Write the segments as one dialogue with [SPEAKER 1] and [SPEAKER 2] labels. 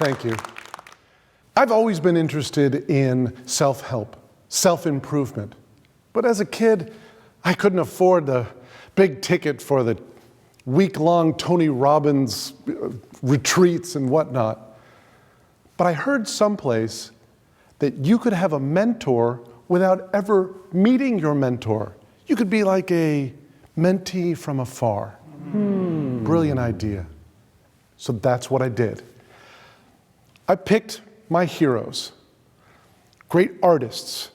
[SPEAKER 1] Thank you. I've always been interested in self-help, self-improvement. But as a kid, I couldn't afford the big ticket for the week-long Tony Robbins retreats and whatnot. But I heard someplace that you could have a mentor without ever meeting your mentor. You could be like a mentee from afar. Brilliant idea. So that's what I did. I picked my heroes, great artists,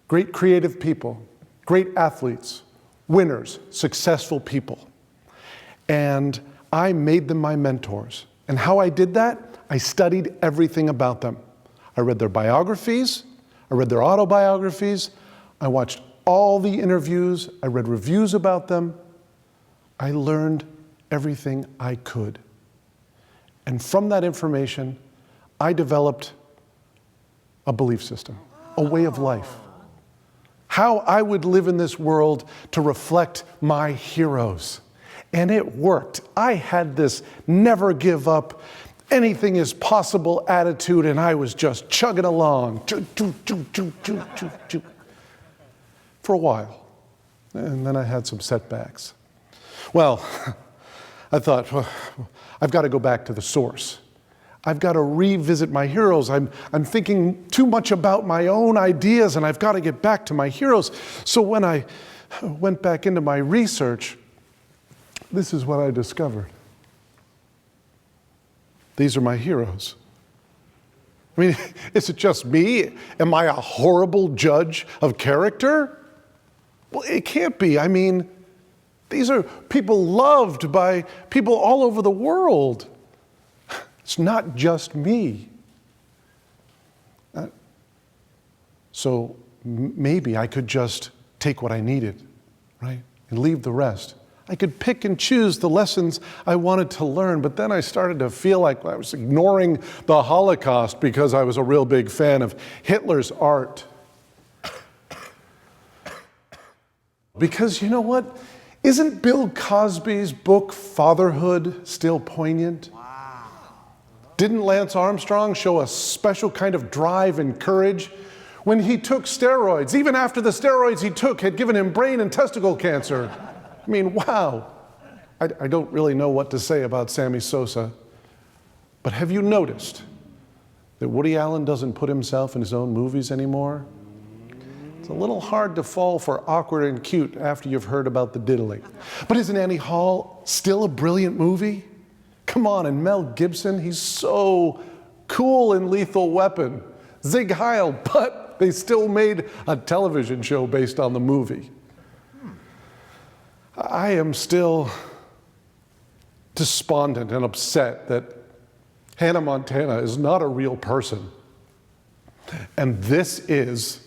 [SPEAKER 1] great creative people, great athletes, winners, successful people. And I made them my mentors. And how I did that? I studied everything about them. I read their biographies, I read their autobiographies, I watched all the interviews, I read reviews about them. I learned everything I could. And from that information, I developed a belief system, a way of life. How I would live in this world to reflect my heroes. And it worked. I had this never give up, anything is possible attitude, and I was just chugging along. For a while. And then I had some setbacks. Well, I thought, well, I've got to go back to the source. I've got to revisit my heroes. I'm thinking too much about my own ideas, and I've got to get back to my heroes. So when I went back into my research, this is what I discovered. These are my heroes. I mean, is it just me? Am I a horrible judge of character? Well, it can't be. I mean, these are people loved by people all over the world. It's not just me. So maybe I could just take what I needed, right? And leave the rest. I could pick and choose the lessons I wanted to learn, but then I started to feel like I was ignoring the Holocaust because I was a real big fan of Hitler's art. Because you know what? Isn't Bill Cosby's book Fatherhood still poignant? Wow. Didn't Lance Armstrong show a special kind of drive and courage when he took steroids, even after the steroids he took had given him brain and testicle cancer? I mean, wow. I don't really know what to say about Sammy Sosa, but have you noticed that Woody Allen doesn't put himself in his own movies anymore? It's a little hard to fall for awkward and cute after you've heard about the diddling. But isn't Annie Hall still a brilliant movie? Come on, and Mel Gibson, he's so cool in Lethal Weapon. Zig Heil, but they still made a television show based on the movie. I am still despondent and upset that Hannah Montana is not a real person. And this is,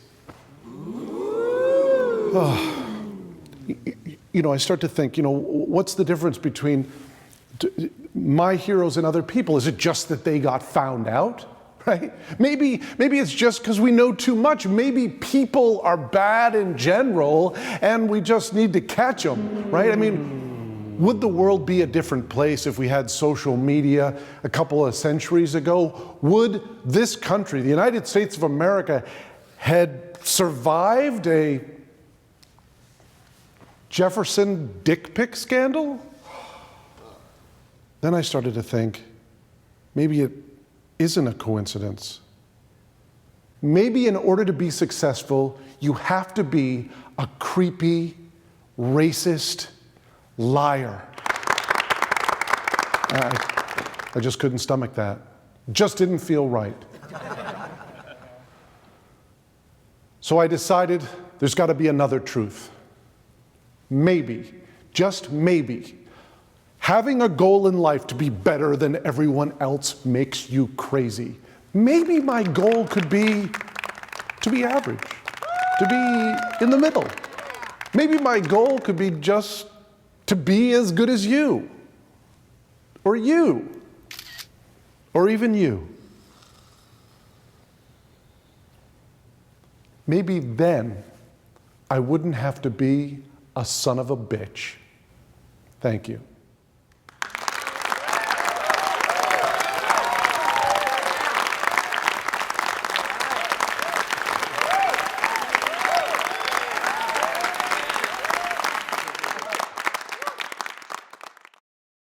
[SPEAKER 1] I start to think, what's the difference between my heroes and other people? Is it just that they got found out? Right? Maybe it's just because we know too much. Maybe people are bad in general and we just need to catch them, right? I mean, would the world be a different place if we had social media a couple of centuries ago? Would this country, the United States of America, had survived a Jefferson dick pic scandal? Then I started to think, maybe it isn't a coincidence. Maybe in order to be successful, you have to be a creepy, racist liar. I just couldn't stomach that. Just didn't feel right. So I decided there's got to be another truth. Maybe, just maybe, having a goal in life to be better than everyone else makes you crazy. Maybe my goal could be to be average, to be in the middle. Maybe my goal could be just to be as good as you, or even you. Maybe then I wouldn't have to be a son of a bitch. Thank you.